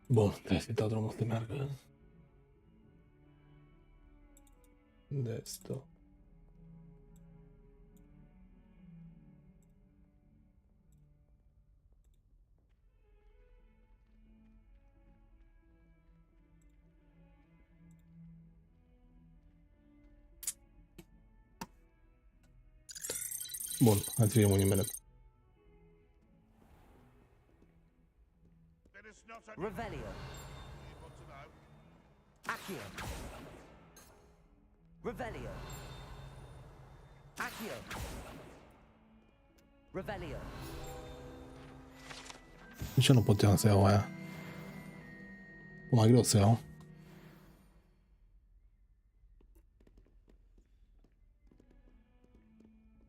Bun, trebuie să-i dau drumul să meargă. Desktop. Bun, hai să fie unii mele. Revelio. Accio. Revelio. Accio. Revelio. De ce nu puteam să iau aia? Mai greu să iau.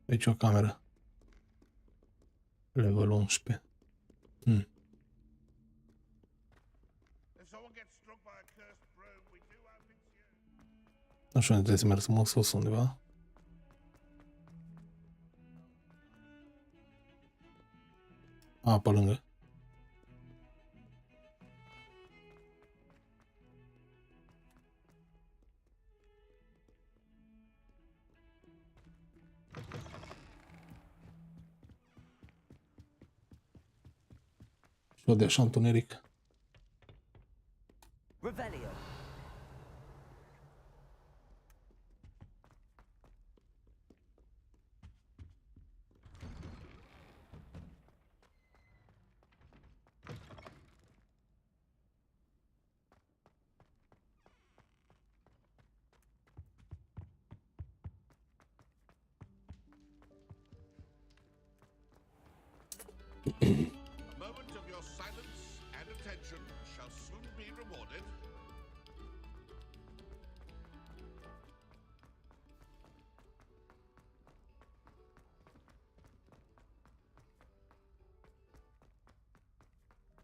Aici o cameră. Level 11. Nu știu unde trebuie să merg, să mă sus undeva. A, pe lângă. Și o de așa întuneric. Revelio. A moment of your silence and attention shall soon be rewarded.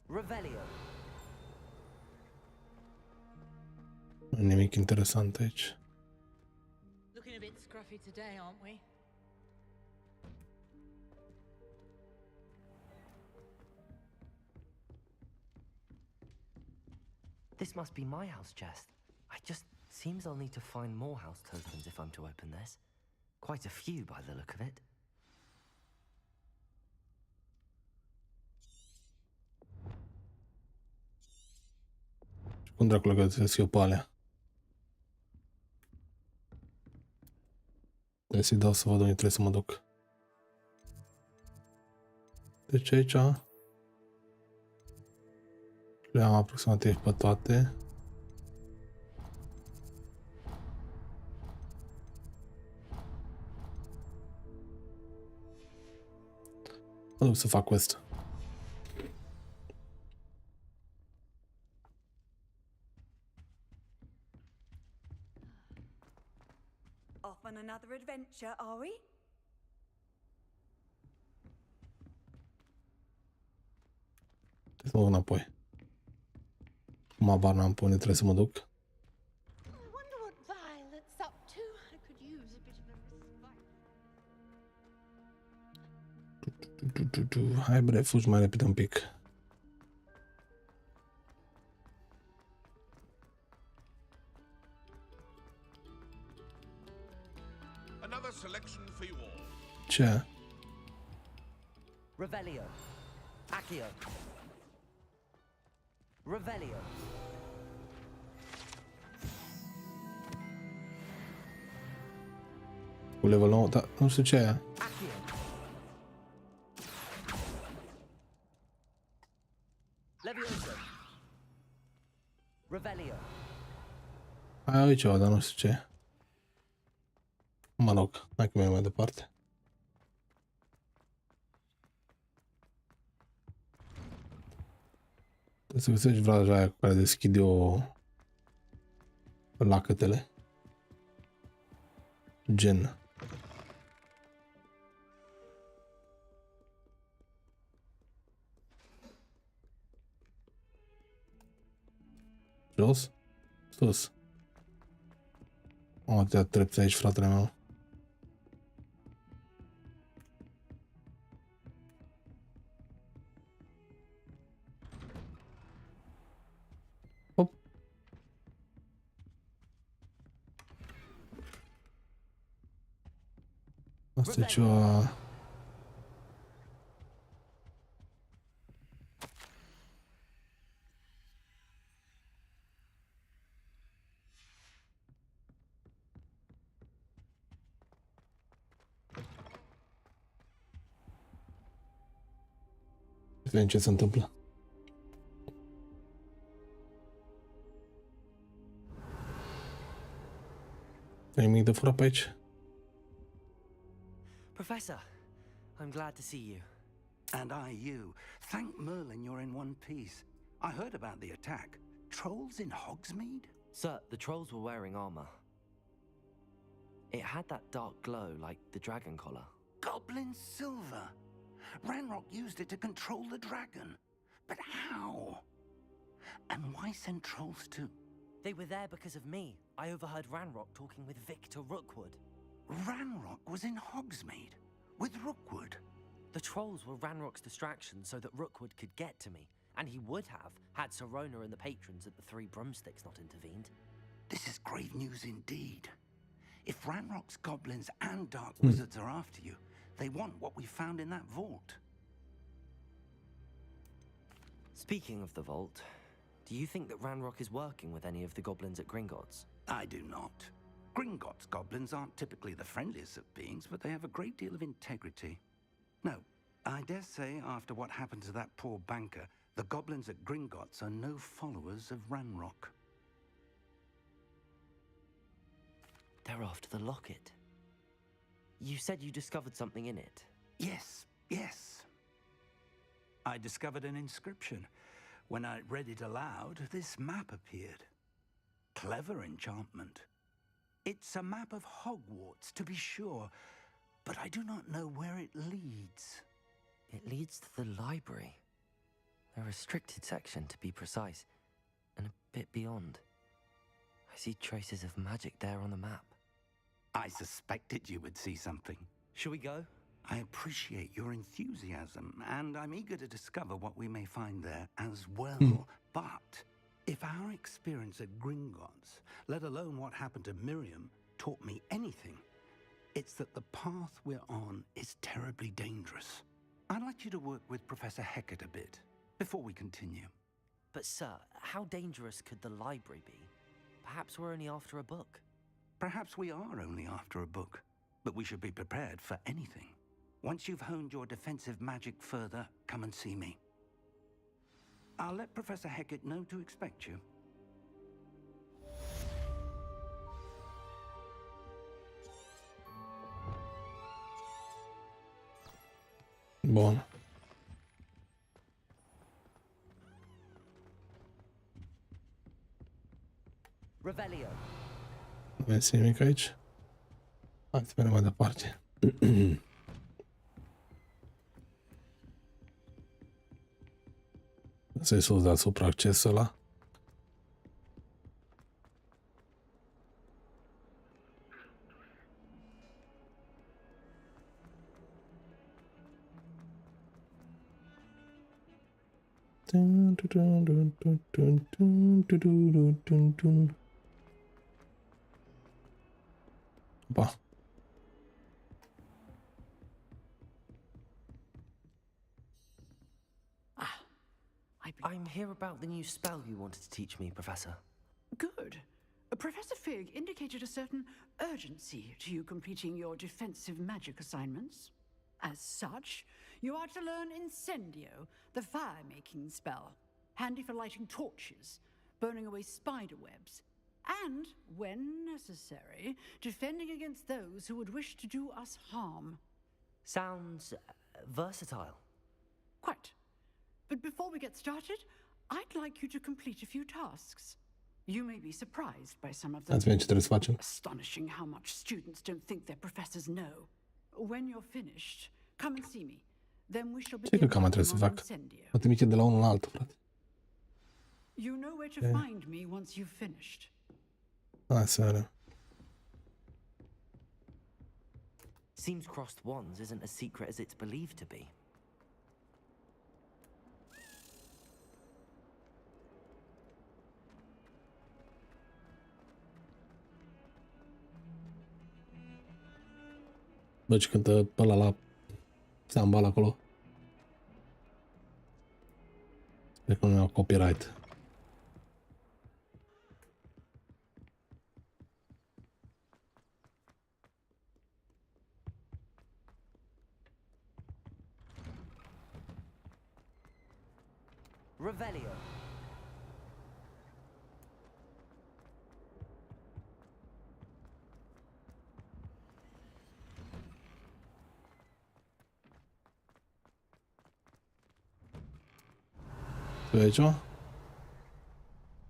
Revelio. Nimic interesant aici. Looking a bit scruffy today, aren't we? This must be my house chest. I just seems I'll need to find more house tokens if I'm to open this. Quite a few by the look of it. Cum dracule găsesc eu pe alea? Trebuie să-i dau să văd unde trebuie să mă duc. Deci aici le am aproximativ pe toate. Mă duc să fac quest. Off on another adventure, are we? Trebuie să mă duc înapoi. Cum abar n-am pe unde trebuie să mă duc. I wonder what Violet's up to. I could use a bit of a respite. Hai bre, fugi mai repede un pic. Another selection for you all. Ce? Revelio. Accio. Revelio. Cu level 9, dar nu știu ce e aia. Accio. Levioso. Revelio. Aia e ceva, dar nu știu ce e. Mă rog, hai că merg mai departe. Trebuie să găsești vraja aia cu care deschid eu lacătele. Gen. Jos? Sus. O, te-a trepți aici, fratele meu. Asta e ceva... Vedem ce se întâmplă. Ai nimic de furat pe aici? Professor, I'm glad to see you. And I you. Thank Merlin you're in one piece. I heard about the attack. Trolls in Hogsmeade? Sir, the trolls were wearing armor. It had that dark glow like the dragon collar. Goblin silver. Ranrock used it to control the dragon. But how? And why send trolls too? They were there because of me. I overheard Ranrock talking with Victor Rookwood. Ranrock was in Hogsmeade with Rookwood. The trolls were Ranrock's distraction so that Rookwood could get to me, and he would have had Sirona and the patrons at the Three Broomsticks not intervened. This is grave news indeed. If Ranrock's goblins and dark wizards are after you, they want what we found in that vault. Speaking of the vault, do you think that Ranrock is working with any of the goblins at Gringotts? I do not. Gringotts goblins aren't typically the friendliest of beings, but they have a great deal of integrity. No, I dare say after what happened to that poor banker, the goblins at Gringotts are no followers of Ranrock. They're after the locket. You said you discovered something in it. Yes, yes. I discovered an inscription. When I read it aloud, this map appeared. Clever enchantment. It's a map of Hogwarts, to be sure, but I do not know where it leads. It leads to the library. A restricted section, to be precise, and a bit beyond. I see traces of magic there on the map. I suspected you would see something. Shall we go? I appreciate your enthusiasm, and I'm eager to discover what we may find there as well. But if our experience at Gringotts, let alone what happened to Miriam, taught me anything, it's that the path we're on is terribly dangerous. I'd like you to work with Professor Hecat a bit before we continue. But sir, how dangerous could the library be? Perhaps we're only after a book. Perhaps we are only after a book, but we should be prepared for anything. Once you've honed your defensive magic further, come and see me. I'll let Professor Hecat know to expect you. Bun. Revelio. Nu vezi nimic aici? Hai să mergem mai departe. Să-i sus deasupra accesul ăla. Ba. I'm here about the new spell you wanted to teach me, Professor. Good. Professor Fig indicated a certain urgency to you completing your defensive magic assignments. As such, you are to learn Incendio, the fire-making spell, handy for lighting torches, burning away spider webs, and, when necessary, defending against those who would wish to do us harm. Sounds versatile. Quite. But before we get started, I'd like you to complete a few tasks. You may be surprised by some of them. Ați venit ce trebuie să facem? Astonishing how much students don't think their professors know. When you're finished, come and see me. Then we shall Ce begin că cam trebuie să fac? Incendio. Mă trimite de la unul la altul, frate. You know where to find me once you've finished. Hai să vedem. Seems crossed wands isn't as secret as it's believed to be. Bă, ce cântă ăla la sambal acolo. Sper că nu au copyright. Revelio. Ce aici?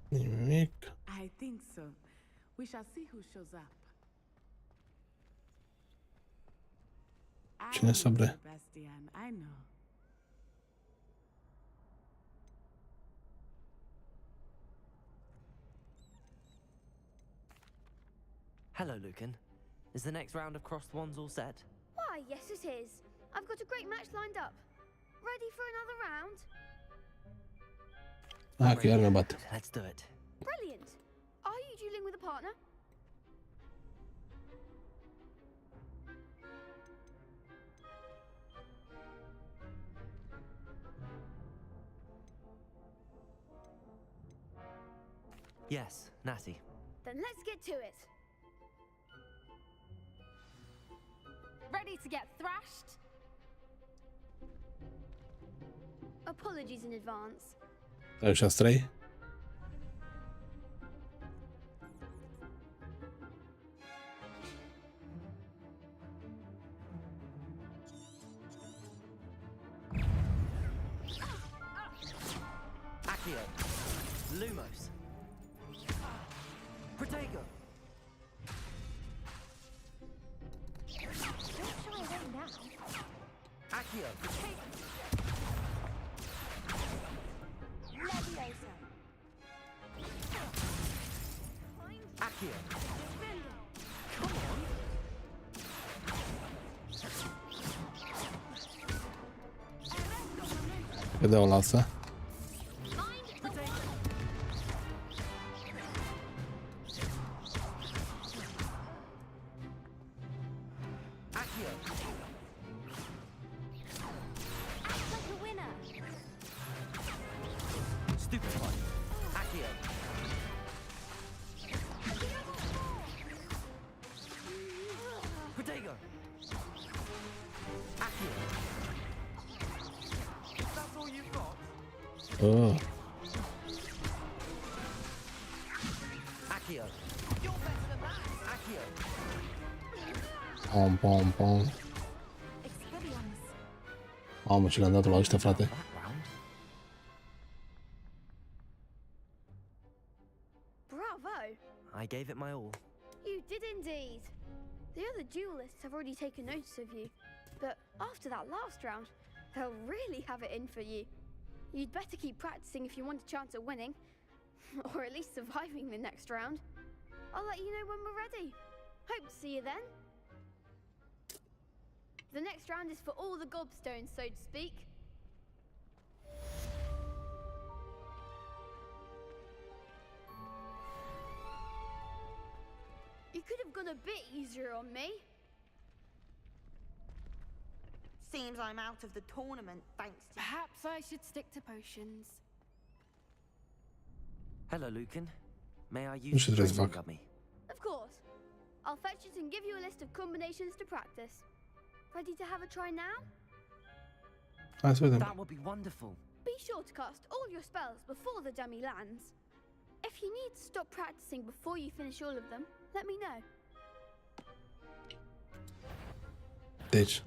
Nimic. I think so. We shall see who shows up. I Cine know, sabre? Sebastian, I know. Hello, Lucan. Is the next round of Crossed Wands all set? Why, yes it is. I've got a great match lined up. Ready for another round? Ah, că iar ne bate. Let's do it. Brilliant. Are you dueling with a partner? Yes, Natty. Then let's get to it. Ready to get thrashed? Apologies in advance. Ăștia trei. Accio. Lumos. Protego. Don't shy away now. Accio. Leviosa. Accio. Come on. Pe de o lasă. Accio. Act like a winner. Stupefy. Accio. Protego. Accio. That's all you've got? Oh. Accio. You're better than that. Accio. Pom, pom, pom. Experience. Mamă, ce le-am dat la ăștia, frate. That round. Bravo. I gave it my all. You did indeed. The other duelists have already taken notice of you, but after that last round, they'll really have it in for you. You'd better keep practicing if you want a chance at winning, or at least surviving the next round. I'll let you know when we're ready. Hope to see you then. The next round is for all the gobstones, so to speak. You could have gone a bit easier on me. Seems I'm out of the tournament, thanks to Perhaps I should stick to potions. Hello, Lucan. May I Nu use știu ce trebuie să fac. gummy? Of course. I'll fetch it and give you a list of combinations to practice. Ready to have a try now? Hai să vedem. That would be wonderful. Be sure to cast all your spells before the dummy lands. If you need to stop practicing before you finish all of them, let me know. Deci.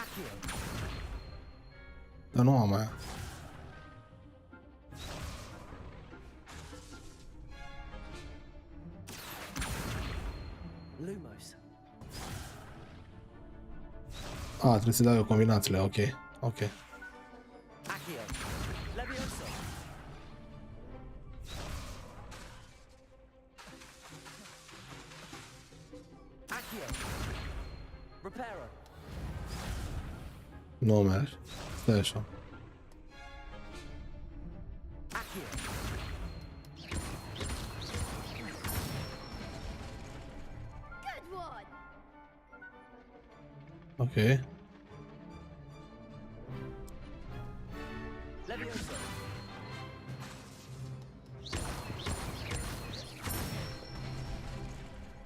Accio. Dar nu am aia. Lumos. Trebuie să dau eu combinațiile, ok. Ok. Accio. Leviosa. Accio. Reparo. Nu merge. Stai așa. Accio. Good Ok.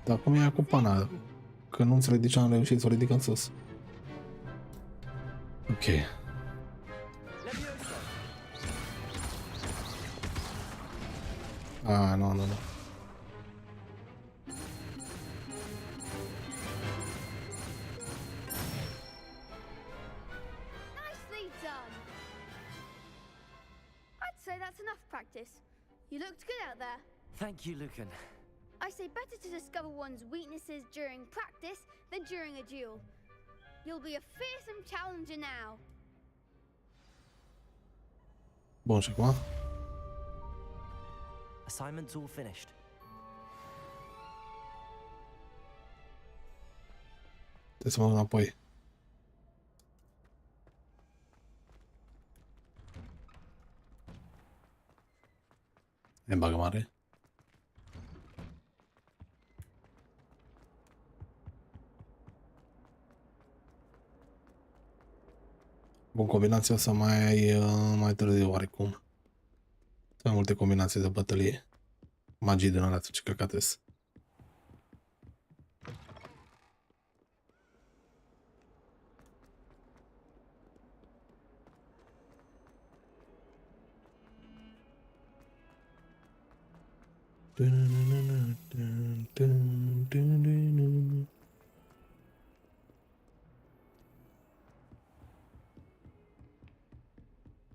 Dar cum e cu pana? Că nu înțeleg de ce am reușit să o ridic în sus. Ok. Ah, nu. That's enough practice. You looked good out there. Thank you, Lucan. I say better to discover one's weaknesses during practice than during a duel. You'll be a fearsome challenger now. Bun, și acum? Assignment's all finished. Trebuie să mă duc înapoi. E bagă mare. Bun, combinația o să mai târziu oarecum. Mai multe combinații de bătălie. Magii din alea, ce căcates.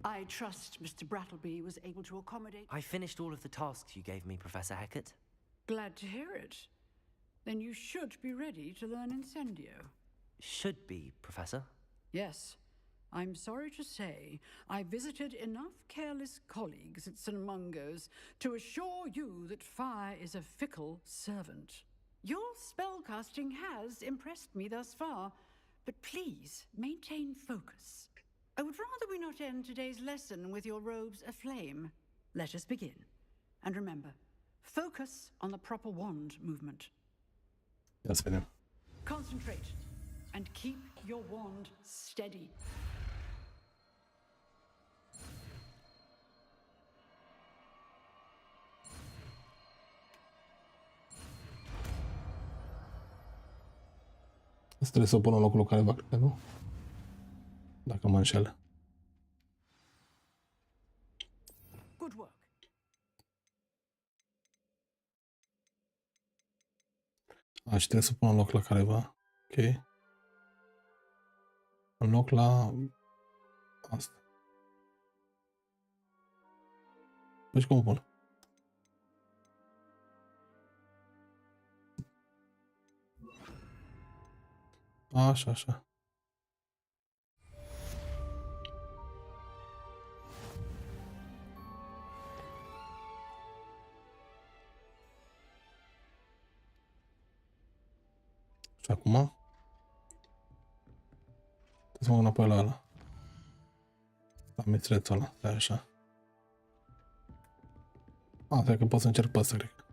I trust Mr. Brattleby was able to accommodate... I finished all of the tasks you gave me, Professor Hecat. Glad to hear it. Then you should be ready to learn Incendio. Should be, Professor? Yes. I'm sorry to say, I visited enough careless colleagues at St. Mungo's to assure you that fire is a fickle servant. Your spellcasting has impressed me thus far, but please maintain focus. I would rather we not end today's lesson with your robes aflame. Let us begin. And remember, focus on the proper wand movement. Ia să vedem. Concentrate and keep your wand steady. Trebuie să o pun în locul care va cred, nu? Dacă mă înșel. Good work. Și trebuie să pun în loc la careva. Ok. În loc la asta. Păi și cum o pun? Așa, așa. Și acum? Trebuie să mă duc înapoi la ăla. La mitrețul ăla, stai așa. Stai că pot să încerc pe ăsta, cred.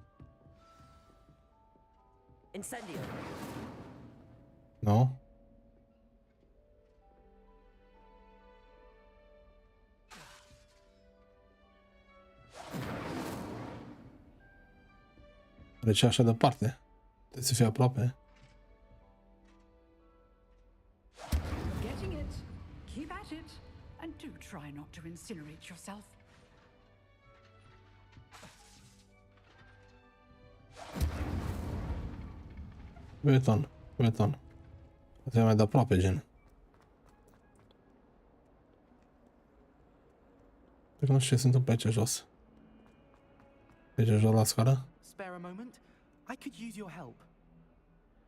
Incendio. Nu? De ce așa departe? Trebuie să fie aproape. Getting it. Keep at it. And do try not to incinerate yourself. Beton, beton. Trebuie mai de aproape, gen. Cred că nu știu ce se întâmplă aici jos. Aici jos la scară? Spare a moment? I could use your help.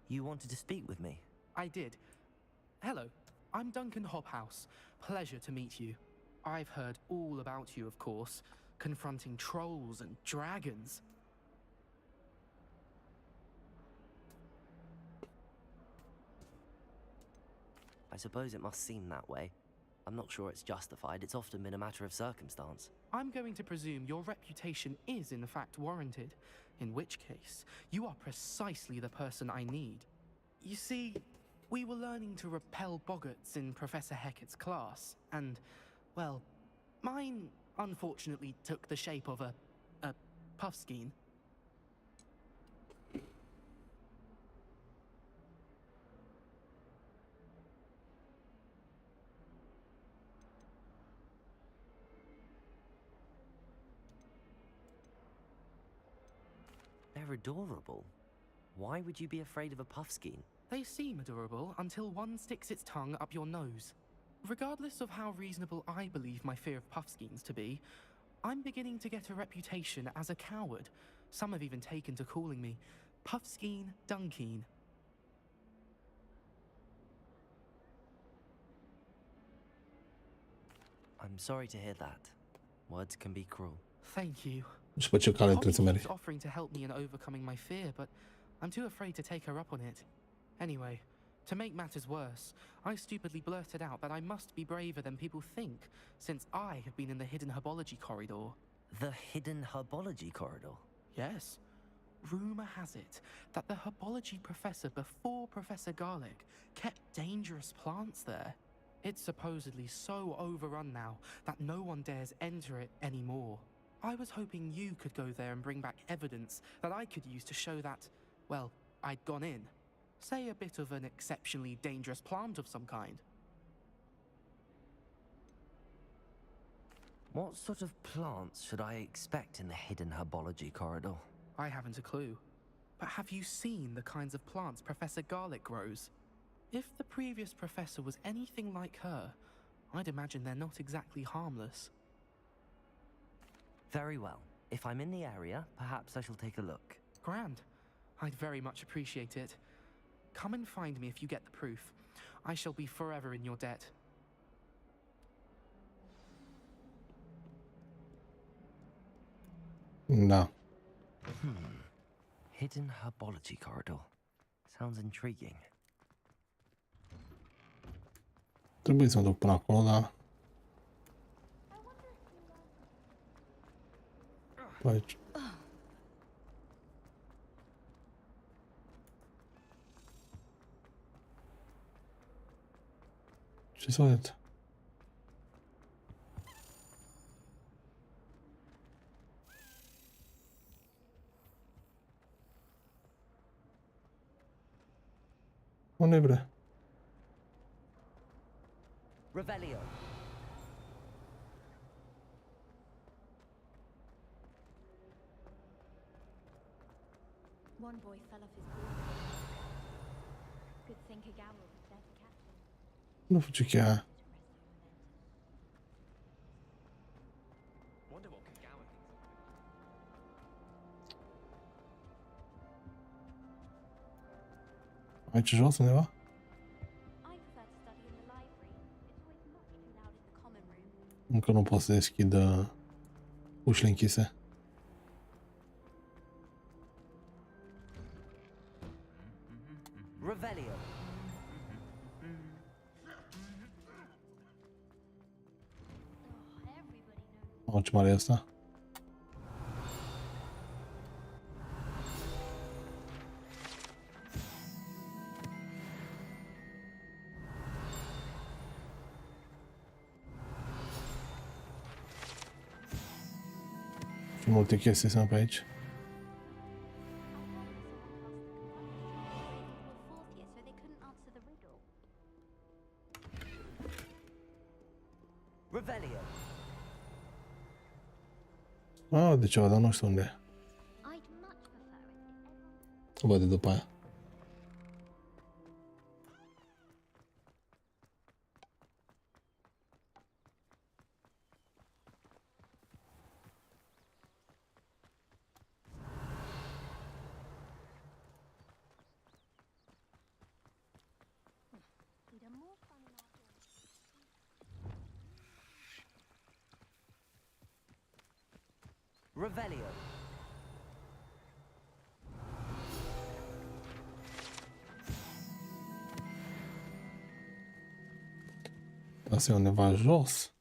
You wanted to speak with me? I did. Hello, I'm Duncan Hobhouse. Pleasure to meet you. I've heard all about you, of course, confronting trolls and dragons. I suppose it must seem that way. I'm not sure it's justified. It's often been a matter of circumstance. I'm going to presume your reputation is in fact warranted, in which case you are precisely the person I need. You see, We were learning to repel boggarts in Professor Hecat's class, and, well, mine unfortunately took the shape of a puffskein. They're adorable. Why would you be afraid of a puffskein? They seem adorable until one sticks its tongue up your nose. Regardless of how reasonable I believe my fear of puffskeins to be, I'm beginning to get a reputation as a coward. Some have even taken to calling me Puffskein Dunkeen. I'm sorry to hear that. Words can be cruel. Thank you. Și pe ce cale trebuie să Holly mergi? keeps offering to help me in overcoming my fear, but I'm too afraid to take her up on it. Anyway, to make matters worse, I stupidly blurted out that I must be braver than people think, since I have been in the hidden herbology corridor. The hidden herbology corridor? Yes. Rumor has it that the herbology professor before Professor Garlic kept dangerous plants there. It's supposedly so overrun now that no one dares enter it anymore. I was hoping you could go there and bring back evidence that I could use to show that, well, I'd gone in. Say a bit of an exceptionally dangerous plant of some kind. What sort of plants should I expect in the hidden herbology corridor? I haven't a clue. But have you seen the kinds of plants Professor Garlic grows? If the previous professor was anything like her, I'd imagine they're not exactly harmless. Very well. If I'm in the area, perhaps I shall take a look. Grand. I'd very much appreciate it. Come and find me if you get the proof. I shall be forever in your debt. Da. Hidden herbology corridor. Sounds intriguing. Trebuie să mă duc până acolo, dar... Aici. Ce s-a dat? Unde e bre? Revelio. One boy fell off his board. Good thing Kagawa was there to catch him. Nu face chiar. Wonder what Kagawa thinks. Aici jos undeva? I prefer to study in the library. It's always much too loud in the common room. Încă nu pot să deschid ușile închise. Revelio. Oh, ce mare e asta? Și multe chestii sunt pe aici. Revelio. Ah, de ceva, dar nu știu unde e. Văd de după aia. Revelio. Asta e undeva jos.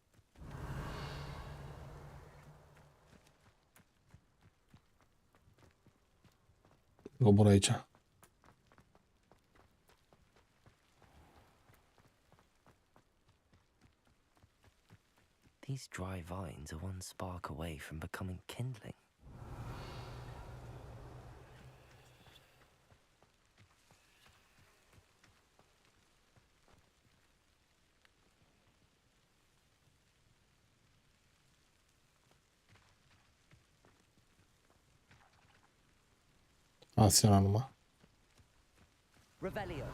Cobor aici. These dry vines are one spark away from becoming kindling. Asta numai. Revelio.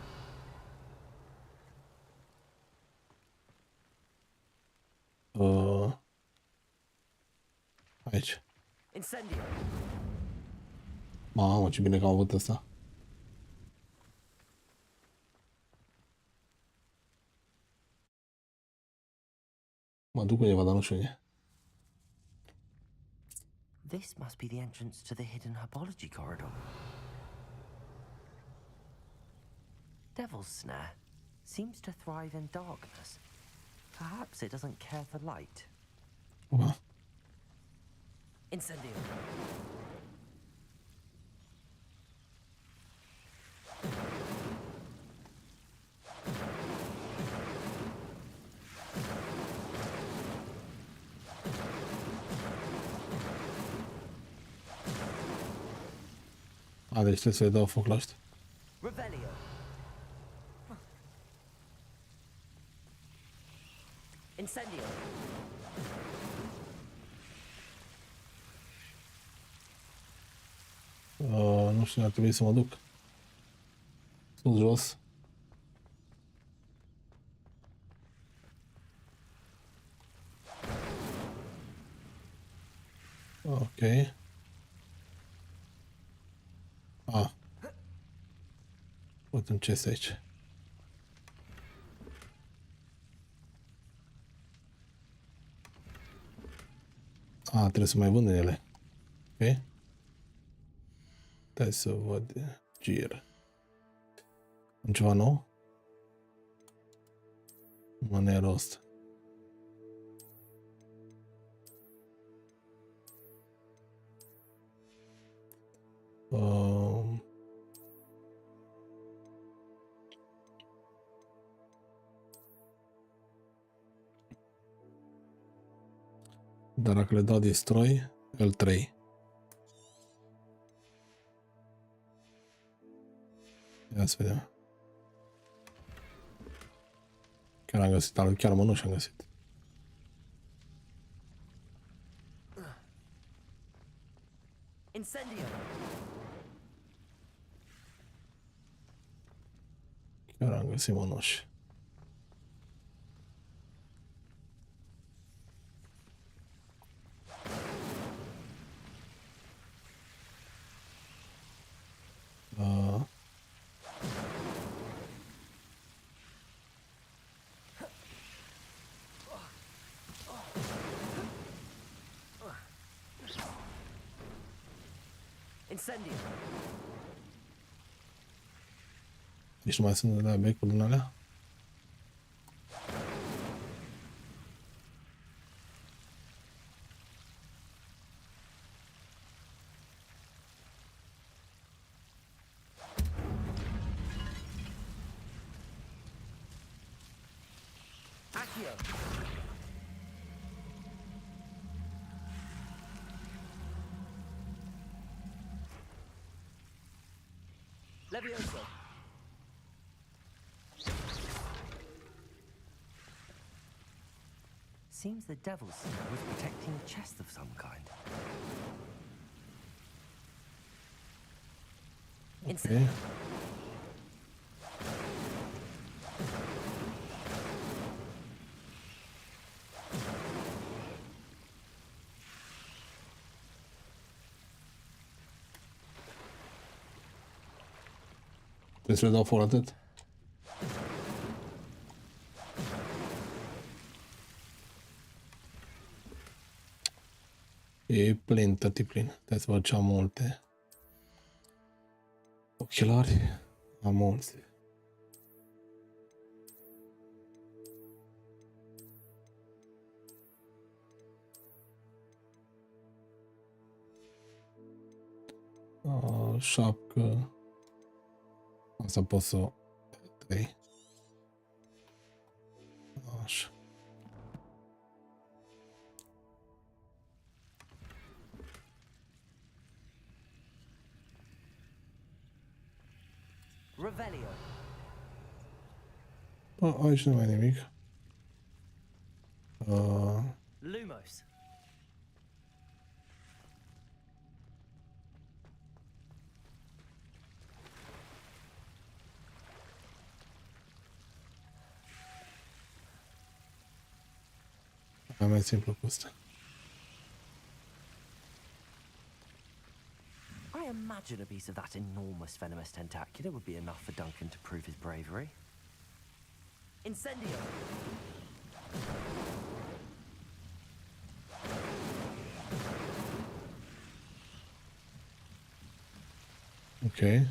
Aici. Incendio. Mamă, ce bine că am avut ăsta. Mă duc undeva, dar nu știu unde. This must be the entrance to the hidden herbology corridor. Devil's Snare seems to thrive in darkness. Perhaps it doesn't care for light. Incendio. A, deci trebuie să-i dau foc la ăștia. Revelio. Incendio. Nu știu, ar trebui să mă duc. Sus, jos. Ok. Uite ce este aici. Trebuie să mai vând ele. Ok. Hai să văd. Gir. Am ceva nou? Manerul ăsta. Dar dacă le dau destroy, L3. Ia să vedem. Chiar am găsit, chiar mănuș am găsit. Incendio. Chiar am găsit mănuș. Incendio. Deci nu mai sunt de la becul din alea? Levioso. Seems the Devil's Snare was protecting a chest of some kind. Okay. Trebuie să le dau foc atât. E plin, tăti plin. Trebuie să văd ce am multe. Ochelari. Am multe. Șapcă. Asta pot să o trei. Așa. Revelio. Aici nu mai e nimic. Lumos. Mai simplu cu asta. I imagine a piece of that enormous venomous tentacular would be enough for Duncan to prove his bravery. Incendio. Ok.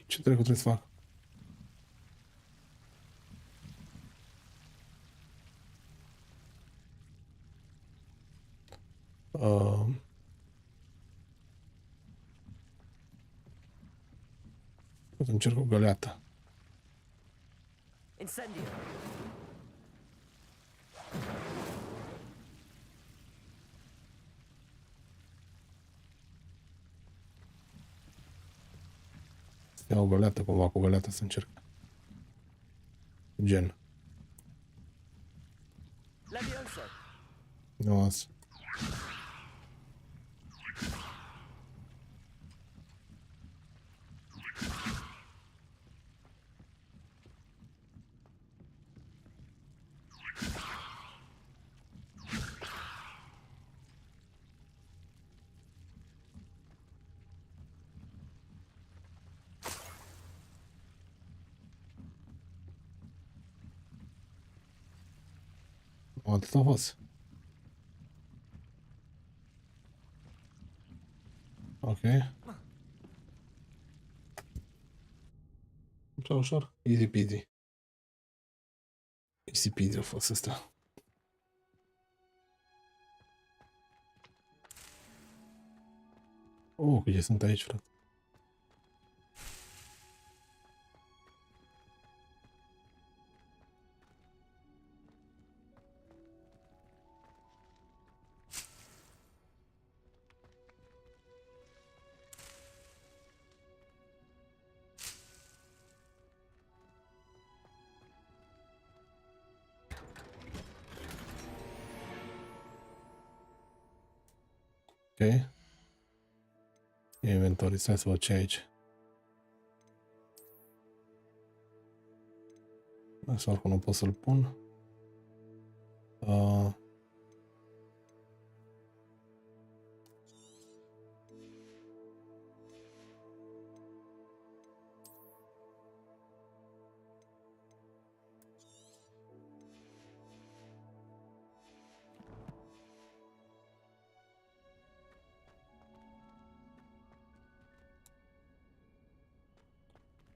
Ce trecut trebuie să fac? Pot să încerc o găleată. Incendio. Să iau o găleată, cumva cu o găleată să încerc. Gen. Levioso. Nu asta. Atât a fost. Ok. Ușor, ușor. Easy peasy. Easy peasy a fost asta. Oh, câte sunt aici, frate. Ok. Inventory, stai să văd ce aici. Asta oricum nu pot să-l pun.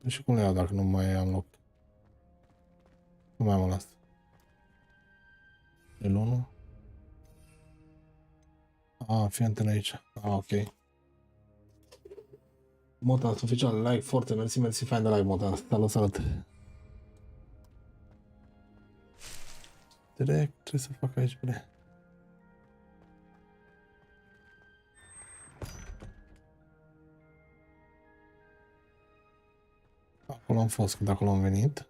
Și cum le iau dacă nu mai am loc? Nu mai am la asta. El 1. Fii antena aici. Ok. Motan, oficial, like, foarte, mersi, fain de like, Motan. Salut. Direct, trebuie să fac aici, bre. Acolo am fost, când acolo am venit.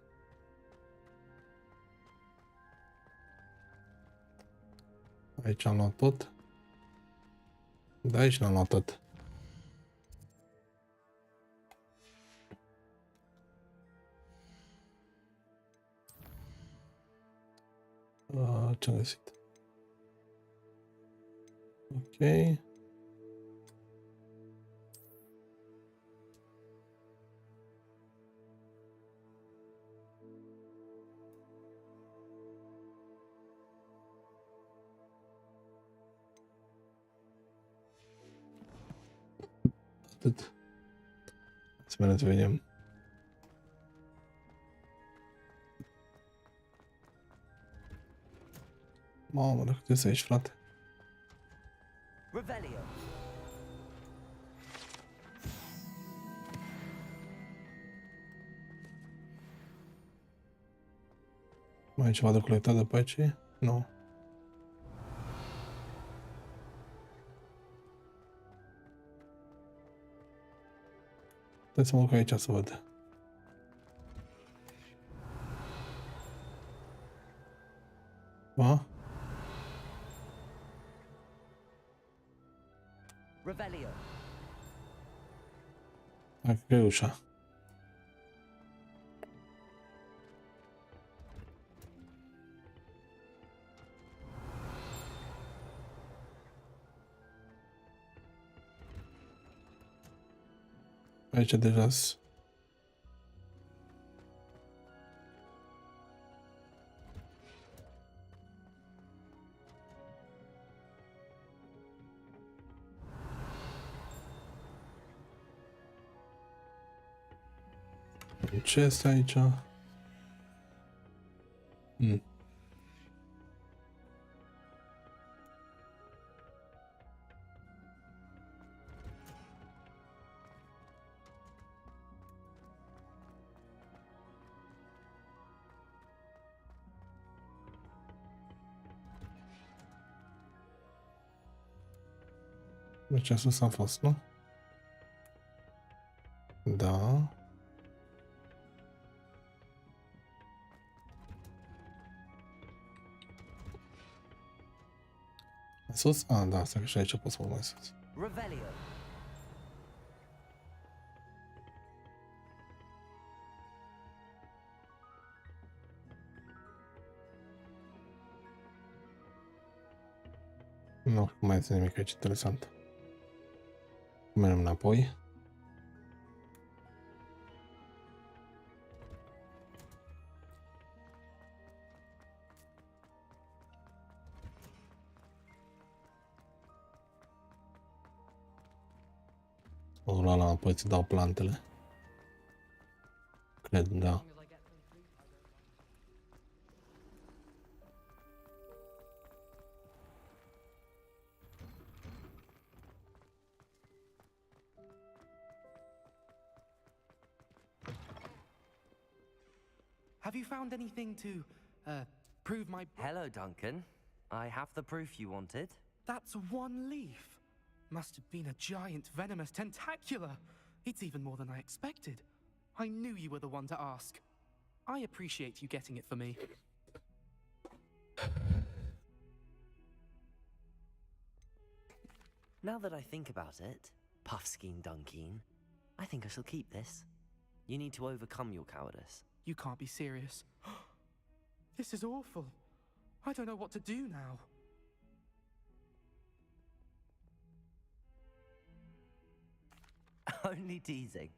Aici am luat tot. Da, aici n-am luat tot. Ce-am găsit? Ok. Atât. Să vedem. Mamă, dacă trebuie să ieși, frate. Revelio. Mai e ceva de colectat de pe aici? Nu. Stai să mă duc aici să văd. A? Revelio. Hai că e ușa. Aici deja -s. Ce este aici? Deci sus am fost, nu? Da. Sus? Ah, da, asta că și aici pot să mă mai sus. Revelio. Nu, nu mai este nimic aici interesant. Mergem înapoi. O lua înapoi, îți dau plantele. Cred, da. Have you found anything to, prove my... Hello, Duncan. I have the proof you wanted. That's one leaf. Must have been a giant venomous tentacula. It's even more than I expected. I knew you were the one to ask. I appreciate you getting it for me. Now that I think about it, Puffskein Dunkeen, I think I shall keep this. You need to overcome your cowardice. You can't be serious. This is awful. I don't know what to do now. Only teasing.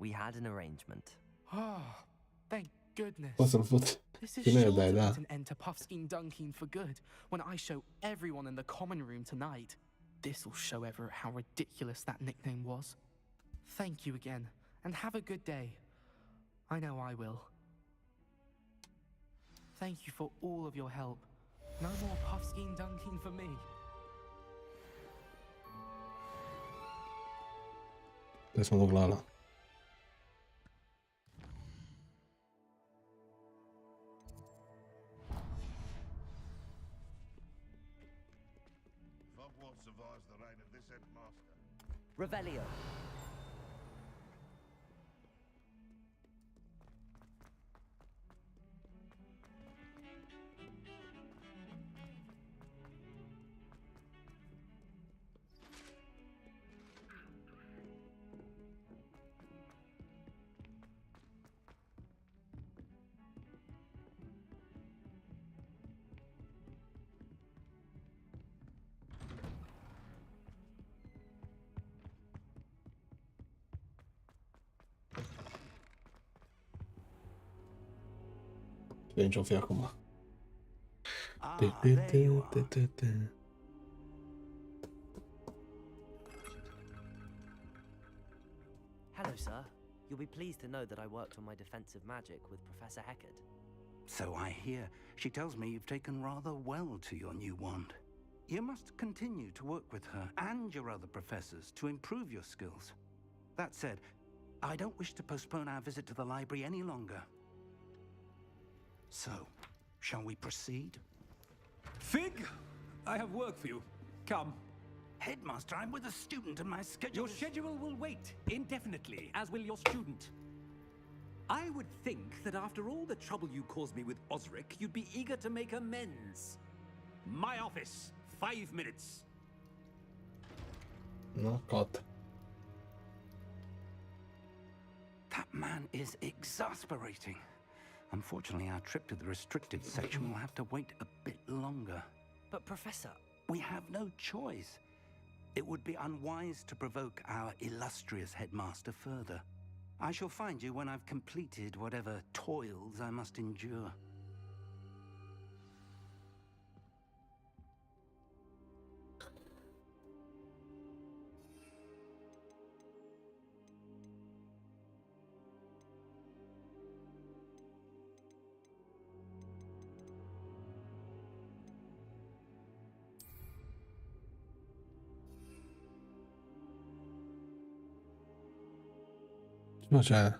We had an arrangement. Ah, thank goodness. O să-l fut. This is Cine e, sure da, to da. put an end to Puffskein Dunkeen for good when I show everyone in the common room tonight. This'll show Everett how ridiculous that nickname was. Thank you again, and have a good day. I know I will. Thank you for all of your help. No more Puffskein Dunkeen for me. Trebuie să mă duc la ăla. Hogwarts survives the reign of this headmaster. Revelio. Știu nici o fi acum. There you are. Hello, sir. You'll be pleased to know that I worked on my defensive magic with Professor Heckard. So I hear. She tells me you've taken rather well to your new wand. You must continue to work with her and your other professors to improve your skills. That said, I don't wish to postpone our visit to the library any longer. So, Shall we proceed? Fig, I have work for you. Come. Headmaster, I'm with a student and my schedule Your schedule will wait indefinitely, as will your student. I would think that after all the trouble you caused me with Osric, you'd be eager to make amends. My office, 5 minutes. No, God. That man is exasperating. Unfortunately, our trip to the restricted section will have to wait a bit longer. But Professor... We have no choice. It would be unwise to provoke our illustrious headmaster further. I shall find you when I've completed whatever toils I must endure. Nu ce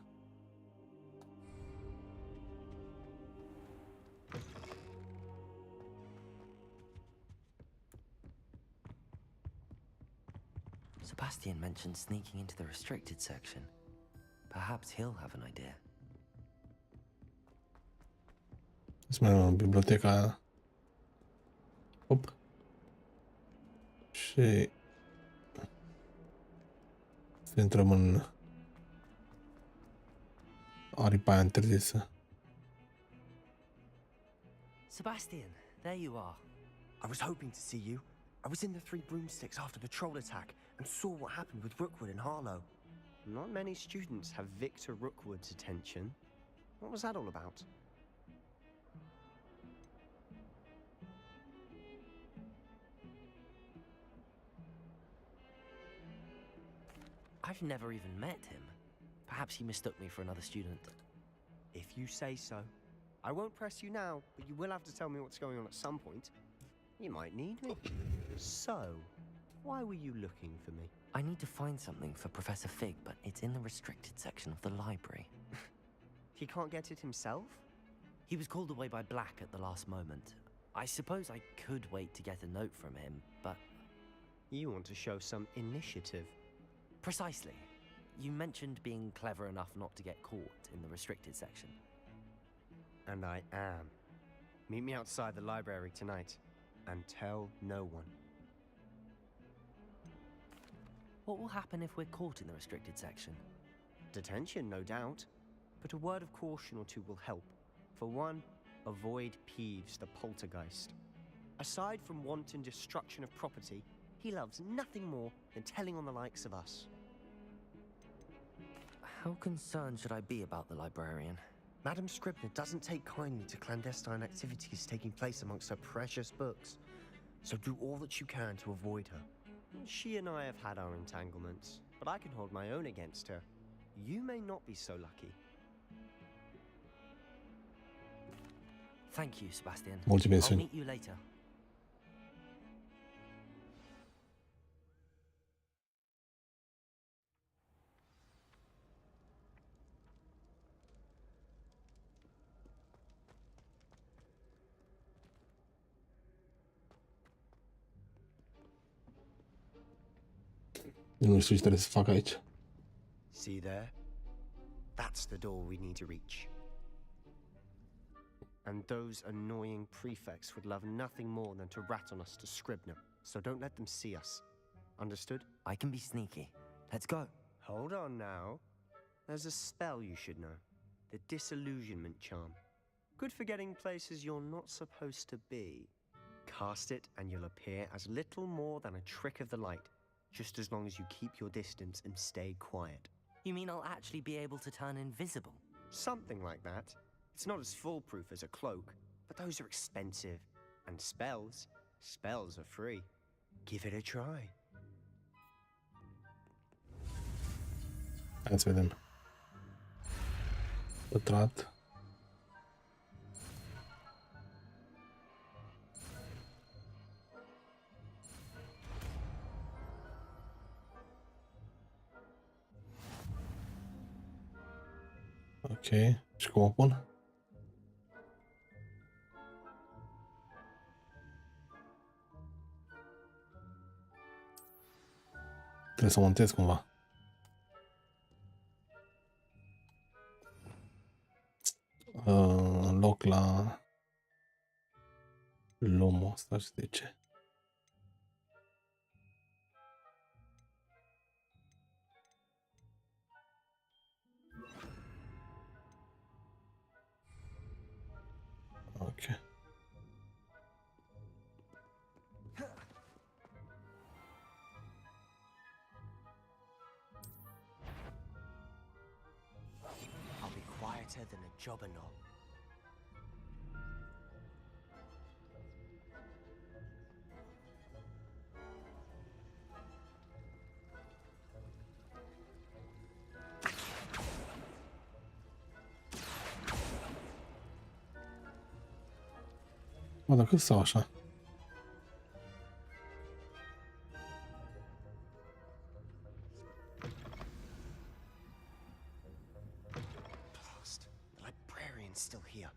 Sebastian mentioned sneaking into the restricted section. Perhaps he'll have an idea. Să mergem în biblioteca aia. Hop. Și să intrăm în aripa aia interzisă. Sebastian, there you are. I was hoping to see you. I was in the Three Broomsticks after the troll attack and saw what happened with Rookwood and Harlow. Not many students have Victor Rookwood's attention. What was that all about? I've never even met him. Perhaps he mistook me for another student. If you say so. I won't press you now, but you will have to tell me what's going on at some point. You might need me. So, why were you looking for me? I need to find something for Professor Fig, but it's in the restricted section of the library. He can't get it himself? He was called away by Black at the last moment. I suppose I could wait to get a note from him, but... You want to show some initiative. Precisely. You mentioned being clever enough not to get caught in the restricted section. And I am. Meet me outside the library tonight, and tell no one. What will happen if we're caught in the restricted section? Detention, no doubt. But a word of caution or two will help. For one, avoid Peeves the poltergeist. Aside from wanton destruction of property, he loves nothing more than telling on the likes of us. How concerned should I be about the librarian? Madam Scribner doesn't take kindly to clandestine activities taking place amongst her precious books. So do all that you can to avoid her. She and I have had our entanglements, but I can hold my own against her. You may not be so lucky. Thank you, Sebastian. Mulțumesc. I'll meet you later. Nu știu ce trebuie să fac aici. See there? That's the door we need to reach. And those annoying prefects would love nothing more than to rat on us to Scribner, so don't let them see us. Understood? I can be sneaky. Let's go. Hold on now. There's a spell you should know. The Disillusionment Charm. Good for getting places you're not supposed to be. Cast it and you'll appear as little more than a trick of the light, just as long as you keep your distance and stay quiet. You mean I'll actually be able to turn invisible? Something like that. It's not as foolproof as a cloak, but those are expensive. And spells are free. Give it a try. Hai să vedem. Pătrat. Ok, și cum o pun? Trebuie să o montez cumva. În loc la lomul ăsta, și de ce? Ok. I'll be quieter than a jobberknoll. Mă, dacă stau așa. Blast. The librarian's still here.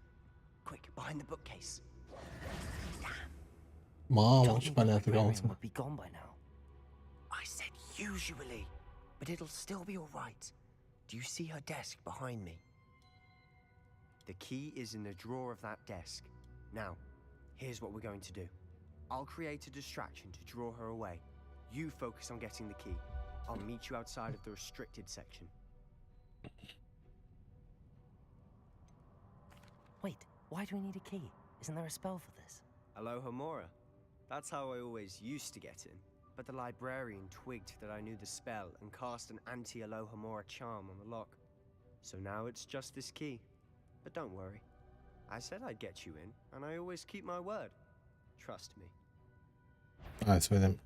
Quick, behind the bookcase. Mamă, ce bani atât Would be gone by now. I said usually, but it'll still be all right. Do you see her desk behind me? The key is in the drawer of that desk. Now, here's what we're going to do. I'll create a distraction to draw her away. You focus on getting the key. I'll meet you outside of the restricted section. Wait, why do we need a key? Isn't there a spell for this? Alohomora. That's how I always used to get in. But the librarian twigged that I knew the spell and cast an anti-Alohomora charm on the lock. So now it's just this key. But don't worry. I said I'd get you in, and I always keep my word. Trust me. Hai să vedem.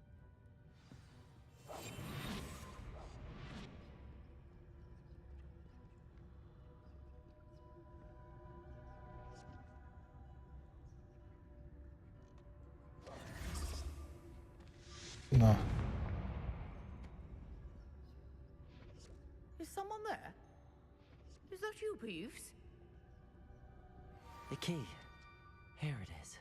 Da. Is someone there? Is that you, Peeves? The key. Here it is.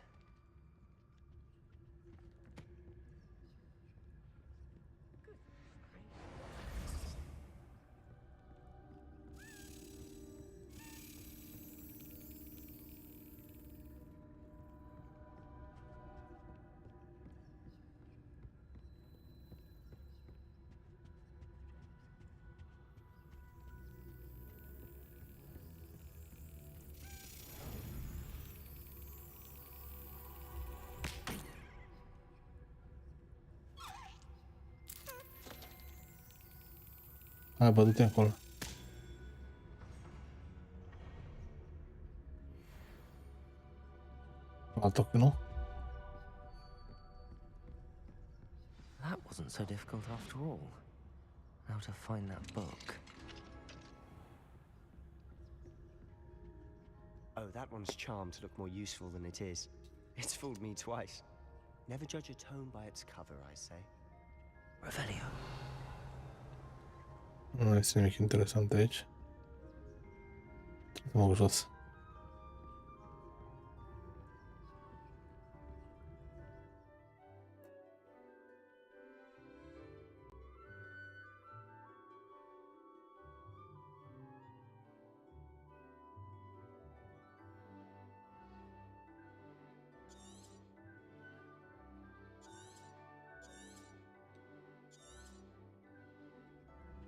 Hai, bă, du-te acolo. Alt ochi, nu? That wasn't so difficult after all. Now to find that book. Oh, that one's charmed to look more useful than it is. It's fooled me twice. Never judge a tome by its cover, I say. Revelio. Nu este nimic interesant aici. Mă duc jos.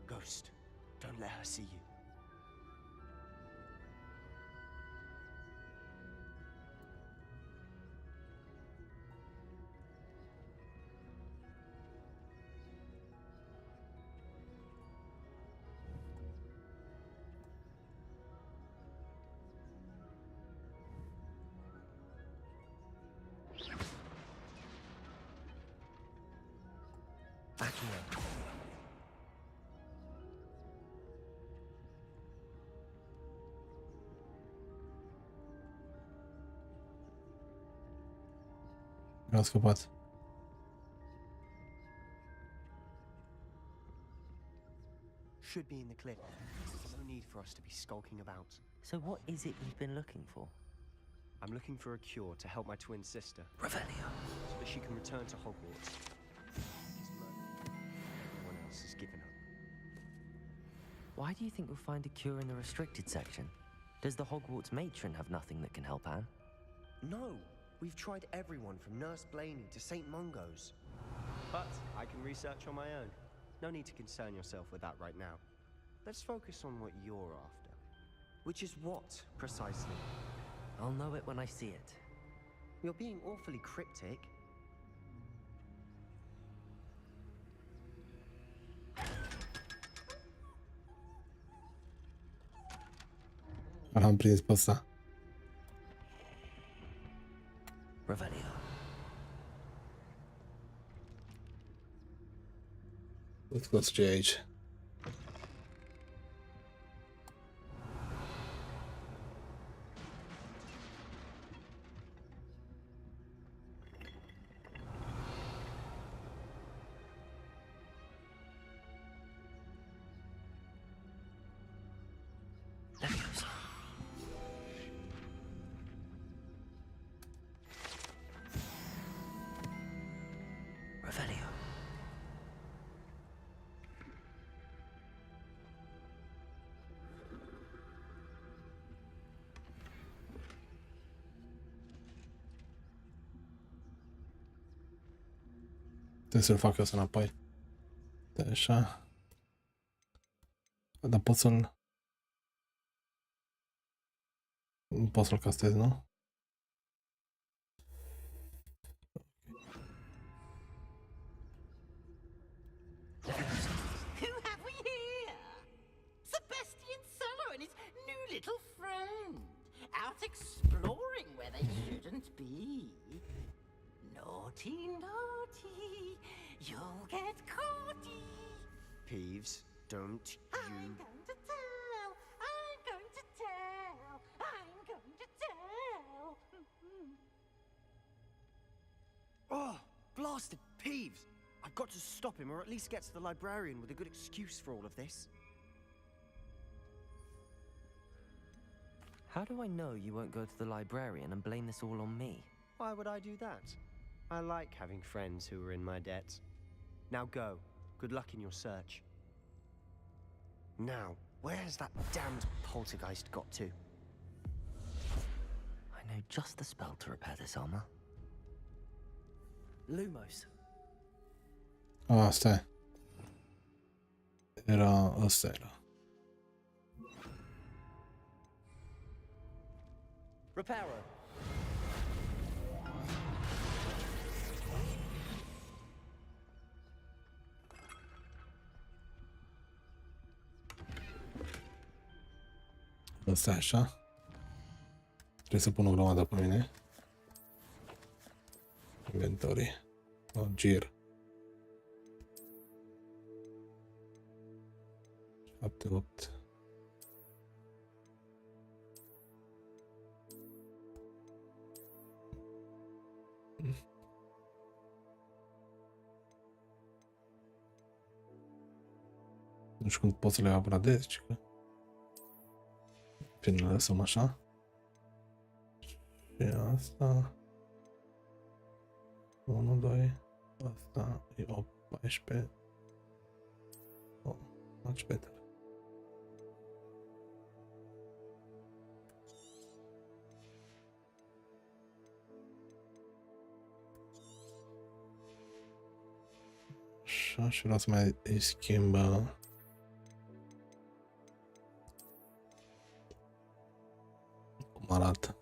Ghost, don't let her see you. Mi-am scăpat. Should be in the clip. No need for us to be skulking about. So what is it you've been looking for? I'm looking for a cure to help my twin sister. Revelio. So that she can return to Hogwarts. Everyone else is Why do you think we'll find a cure in the restricted section? Does the Hogwarts matron have nothing that can help Anne? No, we've tried everyone from Nurse Blaney to St. Mungo's. But I can research on my own. No need to concern yourself with that right now. Let's focus on what you're after. Which is what, precisely? I'll know it when I see it. You're being awfully cryptic. L-am prins pe ăsta. Revelio. Văd că ce e aici. Revelio. Trebuie să-l fac eu să înapoi. Așa. Dar pot să-l... Nu pot să-l castez, nu? Who have we here? Sebastian Cello and his new little friend. Out exploring where they shouldn't be. Naughty, naughty, you'll get caughty. Peeves, don't you... I'm going to tell, I'm going to tell, I'm going to tell. Oh, blasted Peeves! I've got to stop him, or at least get to the librarian with a good excuse for all of this. How do I know you won't go to the librarian and blame this all on me? Why would I do that? I like having friends who are in my debt. Now go. Good luck in your search. Now, where has that damned poltergeist got to? I know just the spell to repair this armor. Lumos. Asta e. Ăsta era. Reparo. Ăsta e așa. Trebuie să pun o grămadă pe mine. Inventory. O, gir. 7, 8. Nu știu cum pot să le upgradez, ci că... Bine, le lăsăm așa. Și asta... 1, 2... Asta e 8, 14... Oh, much better. Așa, și vreau să mai îi schimb cum arată.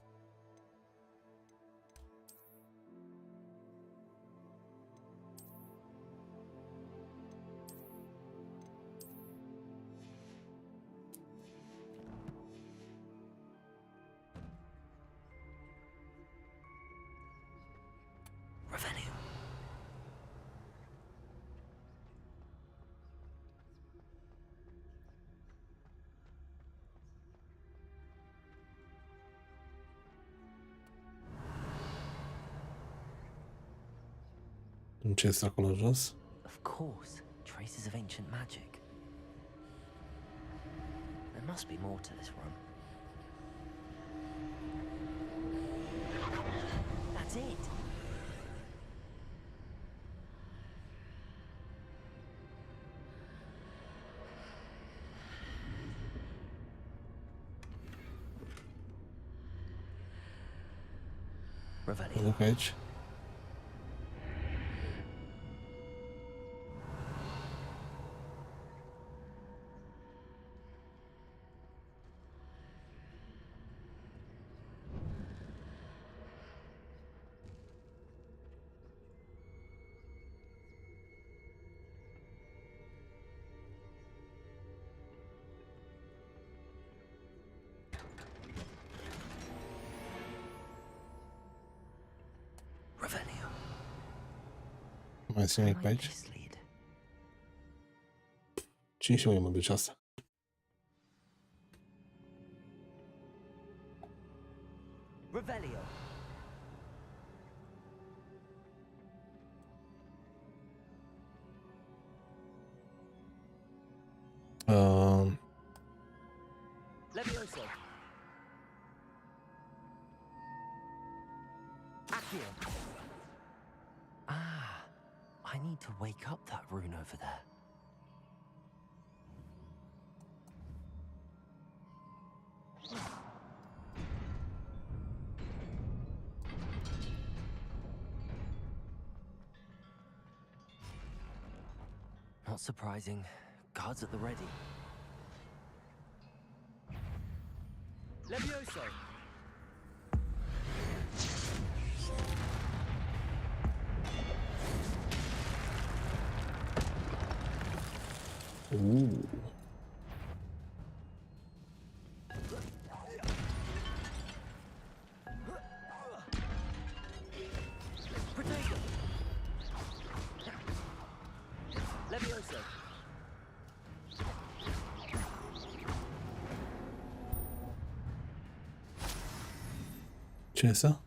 Ce este acolo jos? Of course, traces of ancient magic. There must be more to this room. That's it. Revelio. duc aici. Mai este nimic pe aici? 15 mă duce asta. Revelio. Levioso. Accio. Ah, I need to wake up that rune over there. Not surprising. Guards at the ready. Levioso. Levioso. Ce e asta?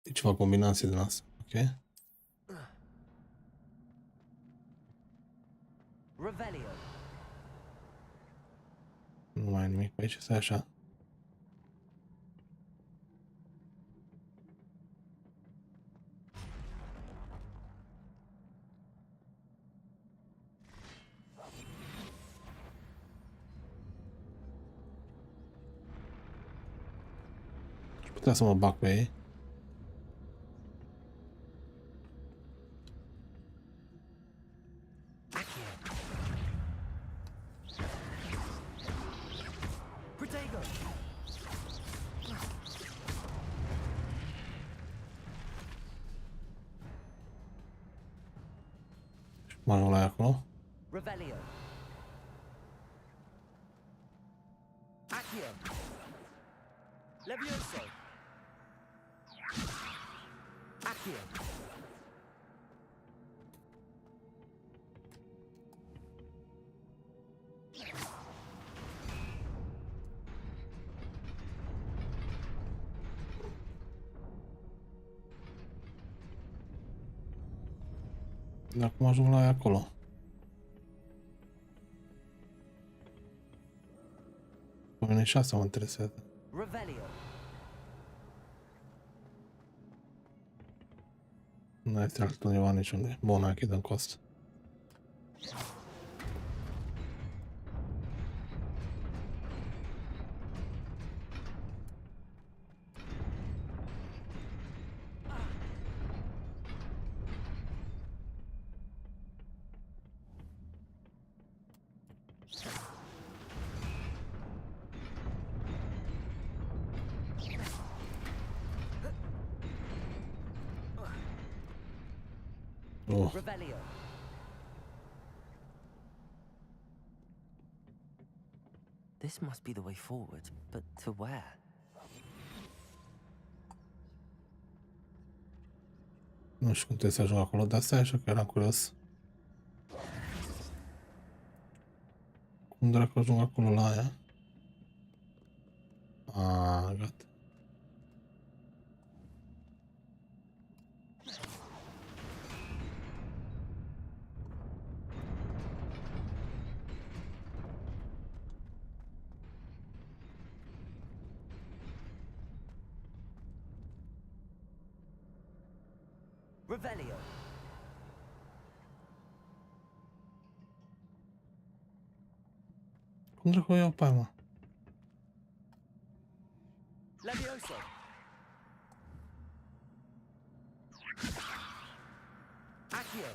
E ceva combinație din asta, ok? Revelio. Nu mai e nimic pe aici, stai așa. Putea să mă bag pe ei. Mă la acolo. Revelio. Accio. Levioso. Accio. Dar cum ajung la ea acolo? Pe mine și asta mă interesează. Revelio. Nu este altundeva niciunde. Bun, achid în cost. Oh. Revelio. This must be the way forward, but to where? Nu știu cum trebuie să ajung acolo, dar stai așa că eram curios. Cum dracu ajung acolo la aia? A, gata. Revelio. Cum dracu o iau pe aia, mă? Levioso! Accio!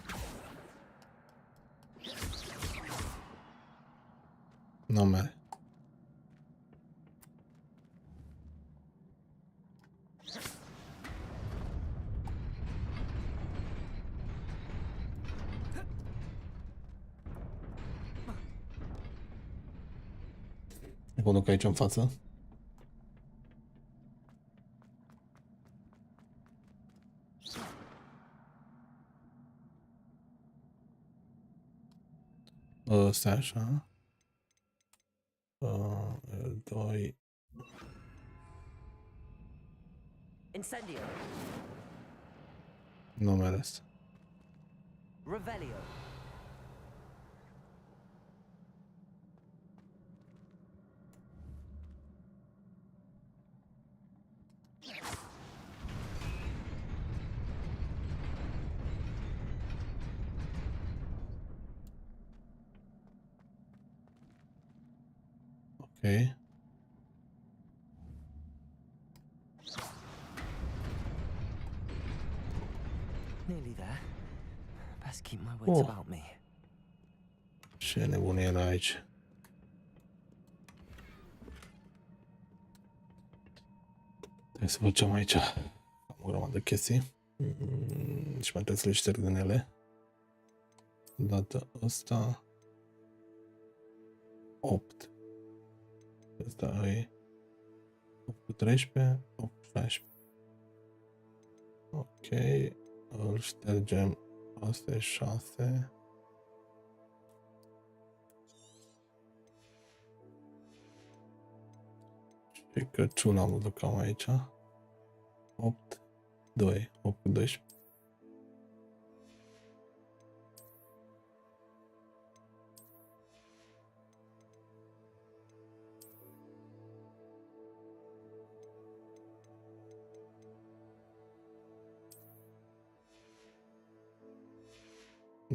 Numele. Mă duc aici în față. Stai așa. L2. Incendio. Numele ăsta. Revelio. Ok. Nearly there. Best keep my wits about me. Ce nebunie era aici. Trebuie să facem aici. Am o grămadă de chestii. Și mai trebuie să le șterg din ele. Dată ăsta. 8. Ăsta e 8 cu 13, 8 cu 16. Ok. Îl ștergem. Asta e 6. Și Crăciun am văzut cam aici. 8, 2, 8 cu 12.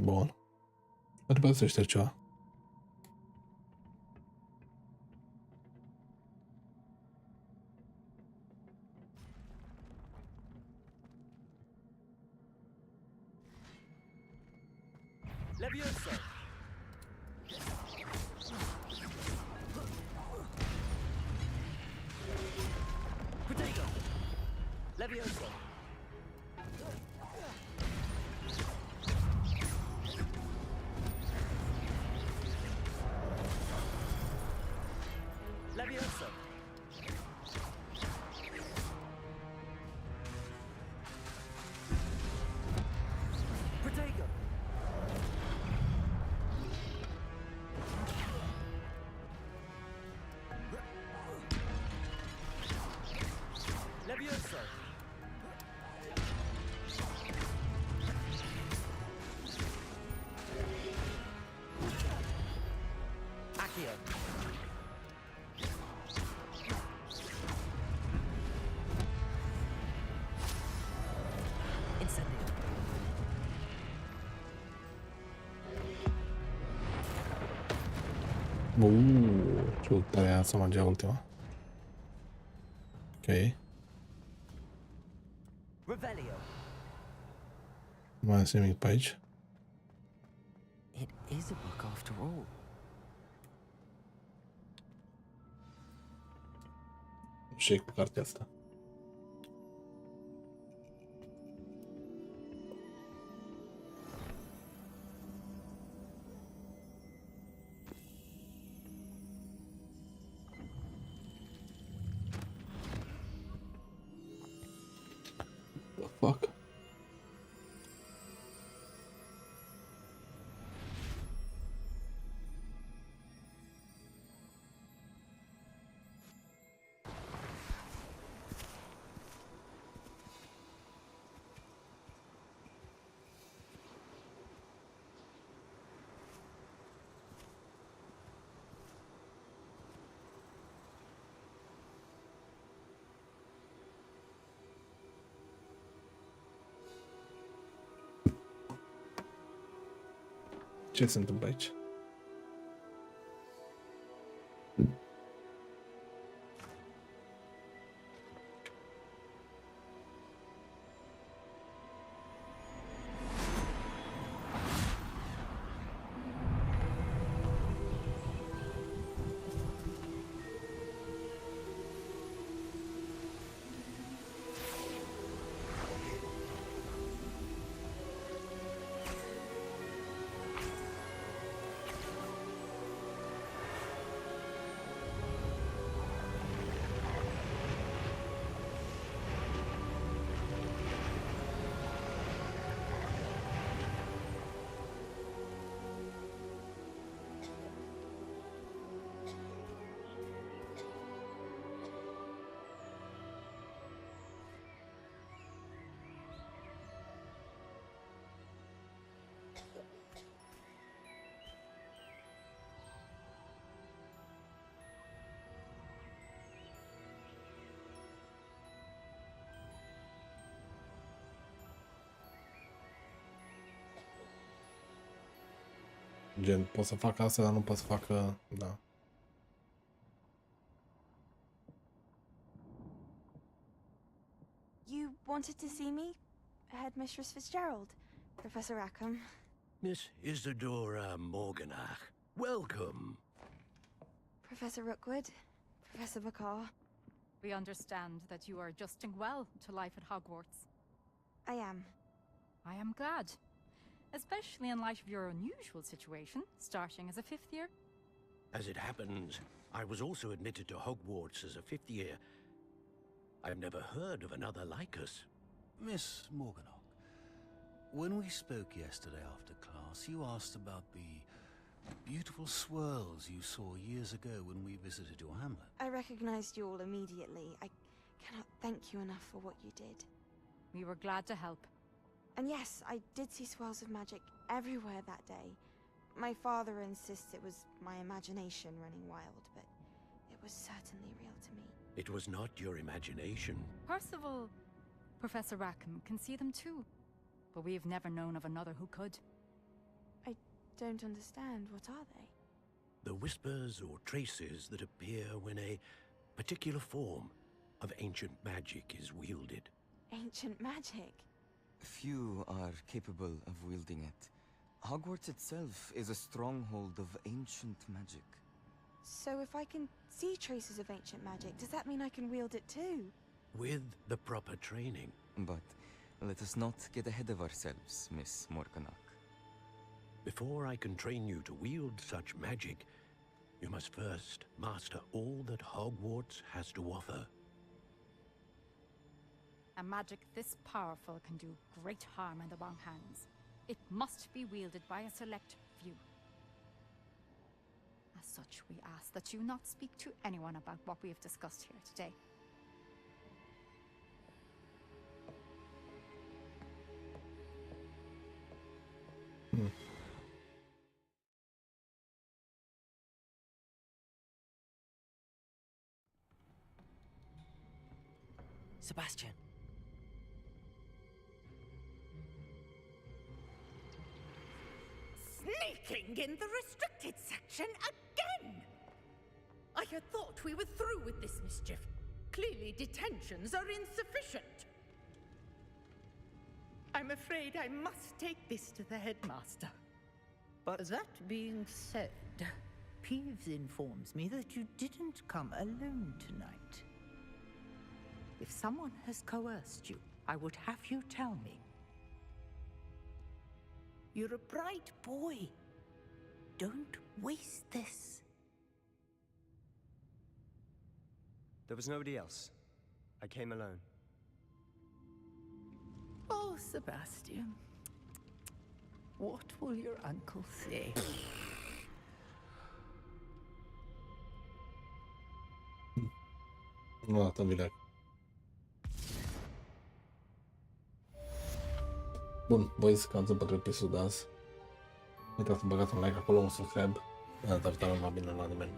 Bun. Ar trebui să șterg ceva. Levioso! Potato! Levioso! Levioso! Potato! Levioso! Accio! Incendio! Ce tare a să mergea ultima. Ok. Revelio. Mai este nimic pe aici. It is a book after all. Ce e cu cartea asta? The fuck? Ce se întâmplă aici? Gen, pot să fac asta, dar nu pot să fac, da. You wanted to see me? Headmistress Fitzgerald, Professor Rackham. Miss Isadora Morganach, welcome. Professor Rookwood, Professor Bakar. We understand that you are adjusting well to life at Hogwarts. I am. I am glad. Especially in light of your unusual situation, starting as a 5th year. As it happens, I was also admitted to Hogwarts as a 5th year. I've never heard of another like us. Miss Morganach, when we spoke yesterday after class, you asked about the beautiful swirls you saw years ago when we visited your hamlet. I recognized you all immediately. I cannot thank you enough for what you did. We were glad to help. And yes, I did see swirls of magic everywhere that day. My father insists it was my imagination running wild, but it was certainly real to me. It was not your imagination. Percival, Professor Rackham can see them too, but we have never known of another who could. I don't understand. What are they? The whispers or traces that appear when a particular form of ancient magic is wielded. Ancient magic? Few are capable of wielding it. Hogwarts itself is a stronghold of ancient magic. So if I can see traces of ancient magic, does that mean I can wield it too? With the proper training. But let us not get ahead of ourselves, Miss Morganach. Before I can train you to wield such magic, you must first master all that Hogwarts has to offer. A magic this powerful can do great harm in the wrong hands. It must be wielded by a select few. As such, we ask that you not speak to anyone about what we have discussed here today. Sebastian. Sneaking in the restricted section again! I had thought we were through with this mischief. Clearly detentions are insufficient. I'm afraid I must take this to the headmaster. But that being said, Peeves informs me that you didn't come alone tonight. If someone has coerced you, I would have you tell me. You're a bright boy. Don't waste this. There was nobody else. I came alone. Oh, Sebastian. What will your uncle say? Nu atât bine. Bun, boys, cam pentru episodul de azi. Uitați să băgați un like acolo, un subscribe. Data viitoare, mai bine la nimeni.